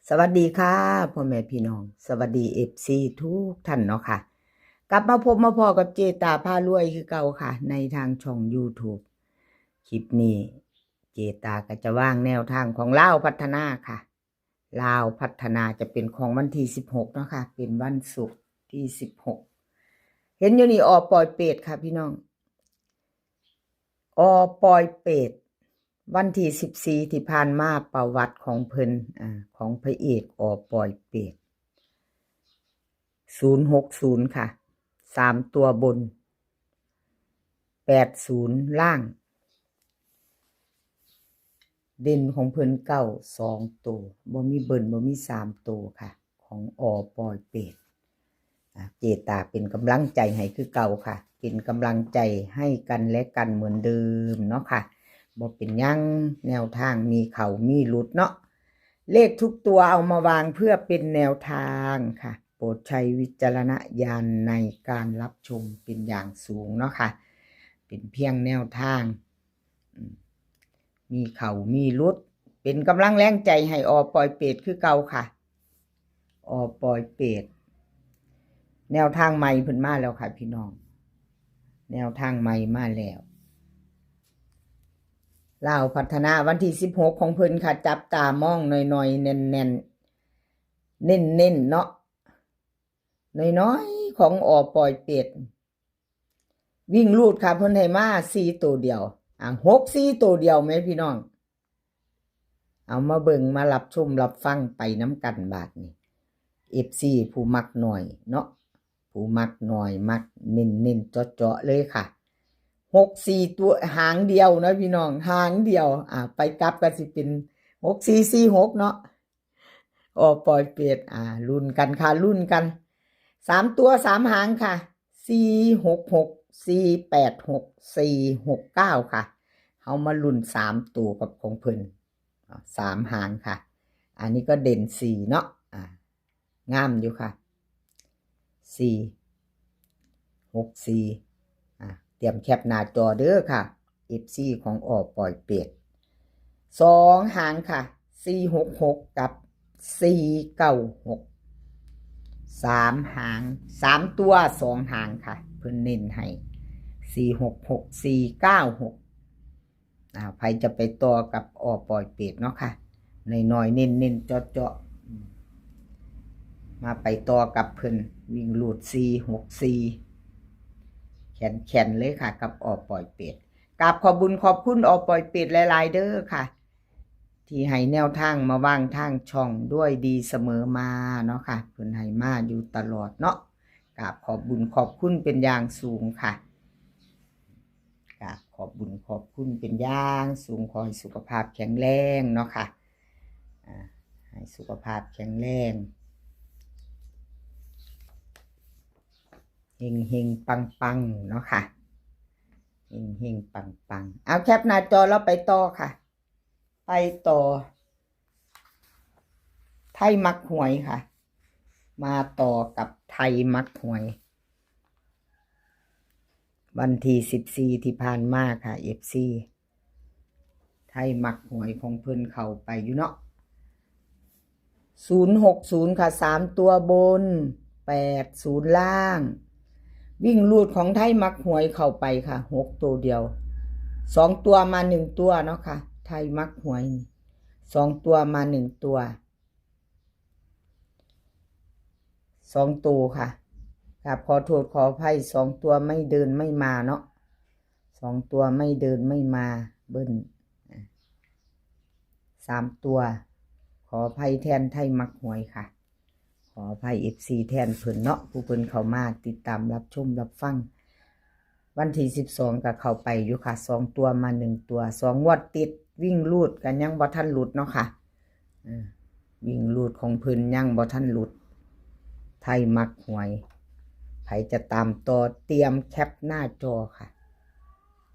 สวัสดีค่ะพ่อแม่พี่น้องสวัสดีFCทุกท่านเนาะค่ะกลับมาพบมาพอกับเจตาพารวยคือเก่าค่ะในทางช่อง YouTube คลิปนี้เจตาก็จะว่างแนวทางของลาวพัฒนาค่ะลาวพัฒนาจะเป็นของวันที่16เนาะค่ะเป็นวันศุกร์ที่16เห็นอยู่นี่ปล่อยเป็ดค่ะพี่น้องปล่อยเป็ดวันที่14ที่ผ่านมาประวัติของเพิ่นของพระเอกปล่อยเป็ด060ค่ะ3ตัวบน80ล่างเด่นของเพิ่นเก้า2ตัวบ่มีเบิ่นบ่มี3ตัวค่ะของปอยเป็ดเจตาเป็นกำลังใจให้คือเก่าค่ะเป็นกำลังใจให้กันและกันเหมือนเดิมเนาะค่ะบ่เป็นยังแนวทางมีเขามีหลุดเนาะเลขทุกตัวเอามาวางเพื่อเป็นแนวทางค่ะโปรดใช้วิจารณญาณในการรับชมเป็นอย่างสูงเนาะค่ะเป็นเพียงแนวทางมีเขามีรุดเป็นกำลังแรงใจให้ปล่อยเป็ดคือเก่าค่ะปล่อยเป็ดแนวทางใหม่เพิ่นมาแล้วค่ะพี่น้องแนวทางใหม่มาแล้วลาวพัฒนาวันที่16ของเพิ่นค่ะจับตามองหน่อยๆแน่นๆเน้นๆเนาะน้อยๆของปล่อยเป็ดวิ่งลูดค่ะเพิ่นให้มา4ตัวเดียว6 4ตัวเดียวแม่พี่น้องเอามาเบิ่งมารับชมรับฟังไปน้ำกันบาดนี้ FC ผู้มักหน่อยเนาะผู้มักหน่อยมักเน้นๆเจาะๆเลยค่ะ6 4ตัวหางเดียวนะพี่น้องหางเดียวไปกลับก็สิเป็น6 4 4 6เนาะปล่อยเป็ดลุ้นกันค่ะลุ้นกัน3ตัว3หางค่ะ4 6 6 4 8 6 4 6 9ค่ะเอามาลุ้น3ตัวกับของเพิ่น3หางค่ะอันนี้ก็เด่น4เนาะงามอยู่ค่ะ4 6 4เตรียมแคปหน้าจอเด้อค่ะ FC ของปล่อยเป็ด2หางค่ะ4 6 6กับ4 9 6 3หาง3ตัว2หางค่ะเพิ่นเน้นให้4 6 6 4 9 6ใครจะไปต่อกับปล่อยเป็ดเนาะค่ะน้อยๆเน้นๆเจาะมาไปต่อกับเพิ่นวิ่งลูด4 6 4แขนเลยค่ะกับปล่อยเป็ดกราบขอบบุญขอบคุณปล่อยเป็ดหลายๆเด้อค่ะที่ให้แนวทางมาวางทางช่องด้วยดีเสมอมาเนาะค่ะเพิ่นให้มาอยู่ตลอดเนาะกราบขอบบุญขอบคุณเป็นอย่างสูงค่ะกราบขอบบุญขอบคุณเป็นอย่างสูงขอให้สุขภาพแข็งแรงเนาะค่ะให้สุขภาพแข็งแรงเฮงปังเนาะค่ะเฮงปังเอาแคปหน้าจอแล้วไปต่อค่ะไปต่อไทยมักหวยค่ะมาต่อกับไทยมักหวยวันที่14ที่ผ่านมาค่ะ FC ไทยมักหวยของเพิ่นเข้าไปอยู่เนาะ060ค่ะ3ตัวบน80ล่างวิ่งลูดของไทยมักหวยเข้าไปค่ะ6ตัวเดียว2ตัวมา1ตัวเนาะค่ะไทยมักหวย2ตัวมา1ตัว2ตัวค่ะครับขอโทษขออภัย2ตัวไม่เดินไม่มาเนาะ2ตัวไม่เดินไม่มาเบิ้ล3ตัวขออภัยแทนไทยมักหวยค่ะขออภัย FC แทนเพิ่นเนาะผู้เพิ่นเข้ามาติดตามรับชมรับฟังวันที่12ก็เข้าไปอยู่ค่ะ2ตัวมา1ตัว2งวดติดวิ่งลูดกันยังบ่ทันหลุดเนาะค่ะวิ่งลูดของเพิ่นยังบ่ทันหลุดไทยมักหวยใครจะตามต่อเตรียมแคปหน้าจอค่ะ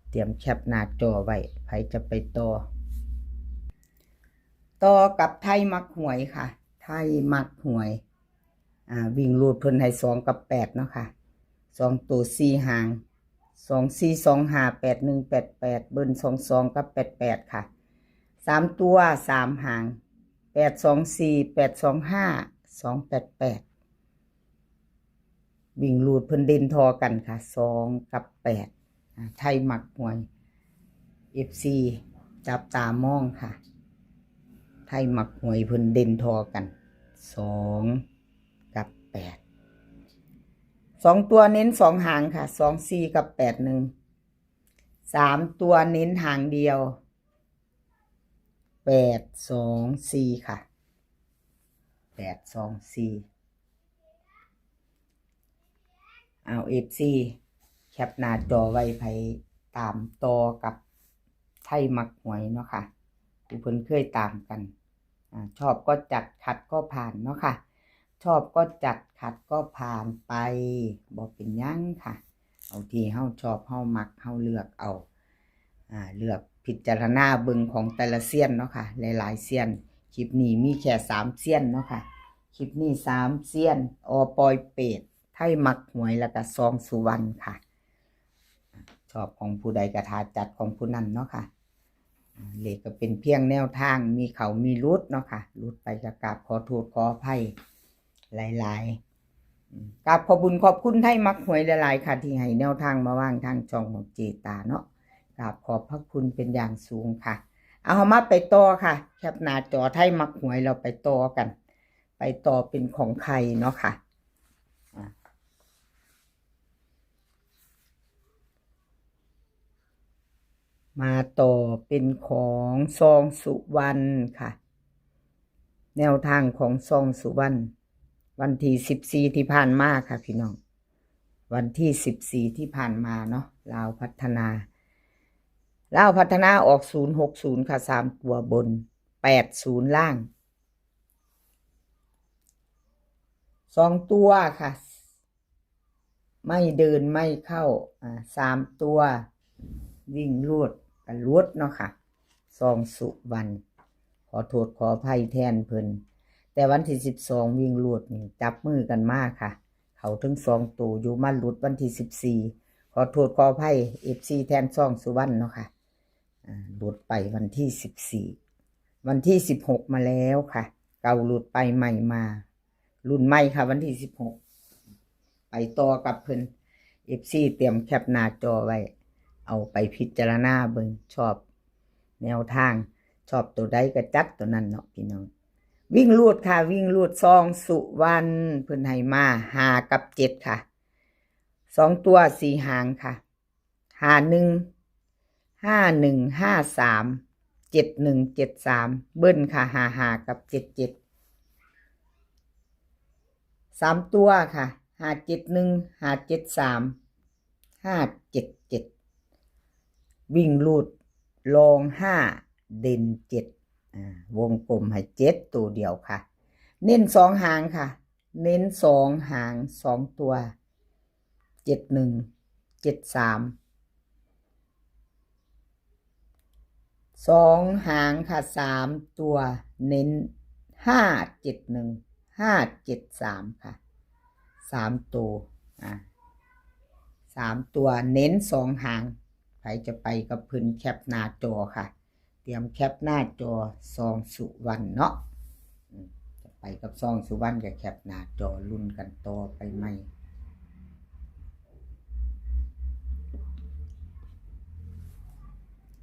เตรียมแคปหน้าจอไว้ใครจะไปต่อกับไทยมักหวยค่ะไทยมักหวยวิ่งลูดเพิ่นให้2กับ8เนาะค่ะ2ตัว4หาง2 4 2 5 8 1 8 8เบิ้ล22กับ88ค่ะ3ตัว3หาง 824 825 288วิ่งรูดเพิ่นเด่นทอกันค่ะ2กับ8ไทยมักหวย FC จับตามองค่ะไทยมักหวยเพิ่นเด่นทอกัน2กับ8 2ตัวเน้น2หางค่ะ24กับ81 3ตัวเน้นหางเดียว824ค่ะ824เอา FC แคปหน้าจอไว้ไผตามต่อกับไทยมักหวยเนาะค่ะผู้เพิ่นเคยตามกันชอบก็จัดขัดก็ผ่านเนาะค่ะชอบก็จัดขัดก็ผ่านไปบ่เป็นหยังค่ะเอาที่เฮาชอบเฮามักเฮาเลือกเอาเลือกพิจารณาเบิ่งของแต่ละเซียนเนาะค่ะหลายๆเซียนคลิปนี้มีแค่3เซียนเนาะค่ะคลิปนี้3เซียนปอยเป็ดไทยมักหวยแล้วก็ซองสุวรรณค่ะชอบของผู้ใดก็ทาจัดของผู้นั้นเนาะค่ะเลขก็เป็นเพียงแนวทางมีเขามีรุดเนาะค่ะรุดไปก็กราบขอโทษขออภัยหลายๆกราบขอบุญขอบคุณไทยมักหวยหลายๆค่ะที่ให้แนวทางมาว่างทางช่องของเจตาเนาะกราบขอบพระคุณเป็นอย่างสูงค่ะเอามาไปต่อค่ะแคปหน้าจอไทยมักหวยเราไปต่อกันไปต่อเป็นของใครเนาะค่ะมาต่อเป็นของซองสุวรรณค่ะแนวทางของซองสุวรรณวันที่14ที่ผ่านมาค่ะพี่น้องวันที่14ที่ผ่านมาเนาะลาวพัฒนาออก060ค่ะ3ตัวบน80ล่าง2ตัวค่ะไม่เดินไม่เข้า3ตัววิ่งลวดกันลวดเนาะค่ะซองสุวรรณขอโทษขออภัยแทนเพิ่นแต่วันที่12วิ่งลวดนี่จับมือกันมากค่ะเขาถึง2ตัวอยู่มาหลุดวันที่14ขอโทษขออภัย FC แทนซองสุวรรณเนาะค่ะหลุดไปวันที่14วันที่16มาแล้วค่ะเก่าหลุดไปใหม่มารุ่นใหม่ค่ะวันที่16ไปต่อกับเพิ่น FC เตรียมแคปหน้าจอไว้เอาไปพิจารณาเบิ่งชอบแนวทางชอบตัวใดก็จัดตัวนั้นเนาะพี่น้องวิ่งลูดค่ะวิ่งลูดซองสุวรรณเพิ่นให้มา5กับ7ค่ะ2ตัว4หางค่ะ51 5153 7173เบิ้ลค่ะ55กับ77 3ตัวค่ะ571 573 577วิ่งลูดลอง5เด่น7วงกลมให้7ตัวเดียวค่ะเน้น2หางค่ะเน้น2หาง2ตัว71 73 2หางค่ะ3ตัวเน้น571 573ค่ะ3ตัว3ตัวเน้น2หางใครจะไปกับเพิ่นแคปหน้าจอค่ะเตรียมแคปหน้าจอซองสุวรรณเนาะจะไปกับซองสุวรรณกับแคปหน้าจอลุ้นกันต่อไปไหม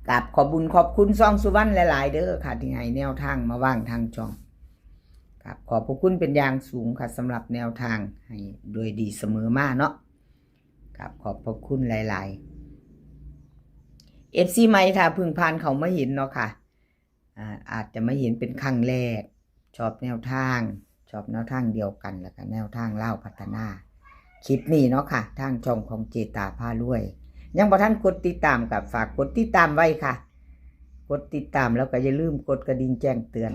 กับขอบุญขอบคุณซองสุวรรณหลายๆเด้อค่ะที่ให้แนวทางมาว่างทางช่องครับขอบพระคุณเป็นอย่างสูงค่ะสำหรับแนวทางให้โดยดีเสมอมาเนาะครับขอบพระคุณหลายๆ FC ใหม่ถ้าเพิ่งผ่านเขาไม่เห็นเนาะค่ะอาจจะไม่เห็นเป็นครั้งแรกชอบแนวทางเดียวกันแล้วก็แนวทางเล่าพัฒนาคลิปนี้เนาะค่ะทางช่องของเจตาพารวยยังบ่ทันกดติดตามกับฝากกดติดตามไว้ค่ะกดติดตามแล้วก็อย่าลืมกดกระดิ่งแจ้งเตือน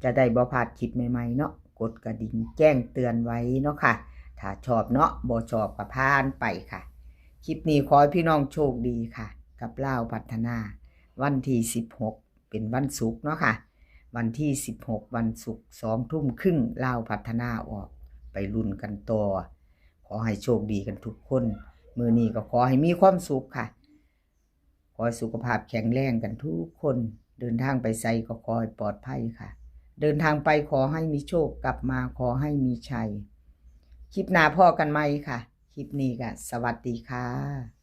จะได้บ่พลาดคลิปใหม่ๆเนาะกดกระดิ่งแจ้งเตือนไว้เนาะค่ะถ้าชอบเนาะบ่ชอบก็ผ่านไปค่ะคลิปนี้ขอให้พี่น้องโชคดีค่ะกับเล่าพัฒนาวันที่16เป็นวันศุกร์เนาะค่ะวันที่16วันศุกร์20:30เล่าพัฒนาออกไปลุ้นกันต่อขอให้โชคดีกันทุกคนมื้อนี้ก็ขอให้มีความสุขค่ะขอให้สุขภาพแข็งแรงกันทุกคนเดินทางไปไสก็ขอให้ปลอดภัยค่ะ เดินทางไปขอให้มีโชคกลับมาขอให้มีชัยคลิปหน้าพ่อกันไหมค่ะคลิปนี้ก็สวัสดีค่ะ